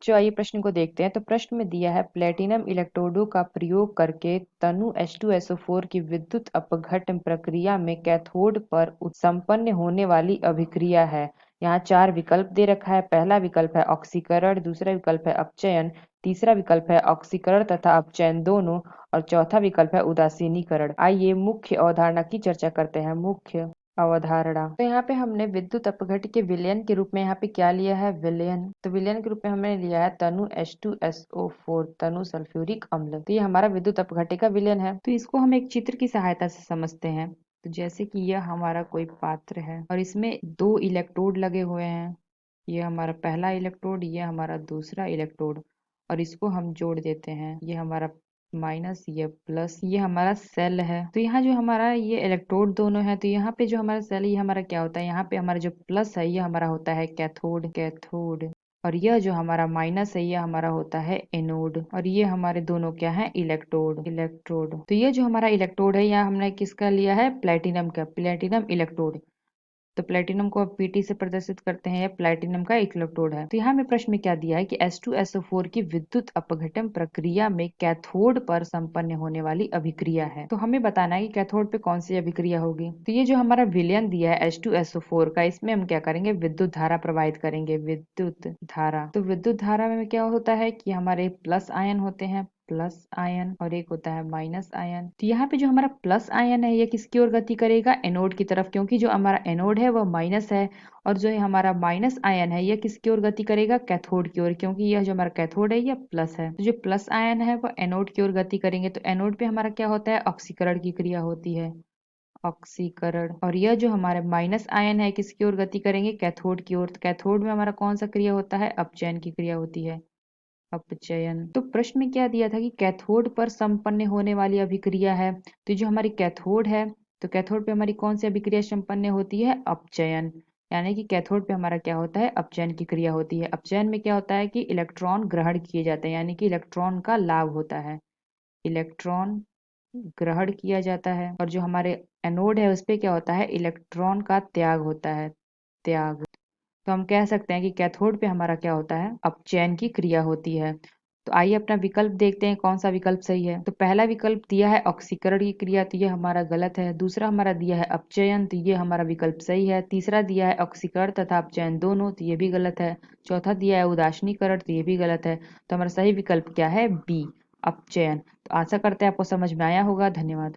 बच्चों आइए प्रश्न को देखते हैं। तो प्रश्न में दिया है प्लेटिनम इलेक्ट्रोडों का प्रयोग करके तनु H2SO4 की विद्युत अपघटन प्रक्रिया में कैथोड पर संपन्न होने वाली अभिक्रिया है। यहाँ 4 विकल्प दे रखा है। पहला विकल्प है ऑक्सीकरण, दूसरा विकल्प है अपचयन, तीसरा विकल्प है ऑक्सीकरण तथा अपचयन दोनों और चौथा विकल्प है उदासीनीकरण। आइए मुख्य अवधारणा की चर्चा करते हैं। मुख्य अवधारणा। तो यहाँ पे हमने विद्युत अपघट के विलयन के रूप में यहाँ पे क्या लिया है, विलयन। तो विलयन के रूप में हमने लिया है तनु H2SO4, तनु सल्फ्यूरिक अम्ल। तो ये हमारा विद्युत अपघटे का विलयन है। तो इसको हम एक चित्र की सहायता से समझते हैं। तो जैसे कि यह हमारा कोई पात्र है और इसमें 2 इलेक्ट्रोड लगे हुए हैं। ये हमारा पहला इलेक्ट्रोड, ये हमारा दूसरा इलेक्ट्रोड, और इसको हम जोड़ देते हैं। ये हमारा माइनस, ये प्लस, ये हमारा सेल है। तो यहाँ जो हमारा ये इलेक्ट्रोड दोनों है, तो यहाँ पे जो हमारा सेल है ये हमारा क्या होता है, यहाँ पे हमारा जो प्लस है ये हमारा होता है कैथोड, कैथोड। और यह जो हमारा माइनस है ये हमारा होता है एनोड। और ये हमारे दोनों क्या है, इलेक्ट्रोड, इलेक्ट्रोड। तो ये जो हमारा इलेक्ट्रोड है यहाँ हमने किसका लिया है, प्लेटिनम का, प्लेटिनम इलेक्ट्रोड। तो प्लेटिनम को अब Pt से प्रदर्शित करते हैं, यह प्लेटिनम का एक इलेक्ट्रोड है। तो यहाँ में प्रश्न में क्या दिया है कि H2SO4 की विद्युत अपघटन प्रक्रिया में कैथोड पर संपन्न होने वाली अभिक्रिया है। तो हमें बताना है कि कैथोड पे कौन सी अभिक्रिया होगी। तो ये जो हमारा विलयन दिया है H2SO4 का, इसमें हम क्या करेंगे, विद्युत धारा प्रवाहित करेंगे, विद्युत धारा। तो विद्युत धारा में क्या होता है कि हमारे प्लस आयन होते हैं, प्लस आयन, और एक होता है माइनस आयन। तो यहाँ पे जो हमारा प्लस आयन है ये किसकी ओर गति करेगा, एनोड की तरफ, क्योंकि जो हमारा एनोड है वह माइनस है। और जो हमारा माइनस आयन है यह किसकी ओर गति करेगा, कैथोड की ओर, क्योंकि यह जो हमारा कैथोड है यह प्लस है। तो जो प्लस आयन है वह एनोड की ओर गति करेंगे। तो एनोड पे हमारा क्या होता है, ऑक्सीकरण की क्रिया होती है, ऑक्सीकरण। और यह जो हमारे माइनस आयन है किसकी ओर गति करेंगे, कैथोड की ओर। कैथोड में हमारा कौन सा क्रिया होता है, अपचयन की क्रिया होती है, अपचयन। तो प्रश्न में क्या दिया था कि कैथोड पर संपन्न होने वाली अभिक्रिया है। तो जो हमारी कैथोड है, तो कैथोड पे हमारी कौन सी अभिक्रिया संपन्न होती है, अपचयन। यानी कि कैथोड पे हमारा क्या होता है, अपचयन की क्रिया होती है। अपचयन में क्या होता है कि इलेक्ट्रॉन ग्रहण किए जाते हैं, यानी कि इलेक्ट्रॉन का लाभ होता है, इलेक्ट्रॉन ग्रहण किया जाता है। और जो हमारे एनोड है उस पे क्या होता है, इलेक्ट्रॉन का त्याग होता है, त्याग। तो हम कह सकते हैं कि कैथोड पे हमारा क्या होता है, अपचयन की क्रिया होती है। तो आइए अपना विकल्प देखते हैं कौन सा विकल्प सही है। तो पहला विकल्प दिया है ऑक्सीकरण की क्रिया, तो ये हमारा गलत है। दूसरा हमारा दिया है अपचयन, तो ये हमारा विकल्प सही है। तीसरा दिया है ऑक्सीकरण तथा अपचयन दोनों, तो ये भी गलत है। चौथा दिया है उदासीनीकरण, तो ये भी गलत है। तो हमारा सही विकल्प क्या है, बी, अपचयन। तो आशा करते हैं आपको समझ में आया होगा। धन्यवाद।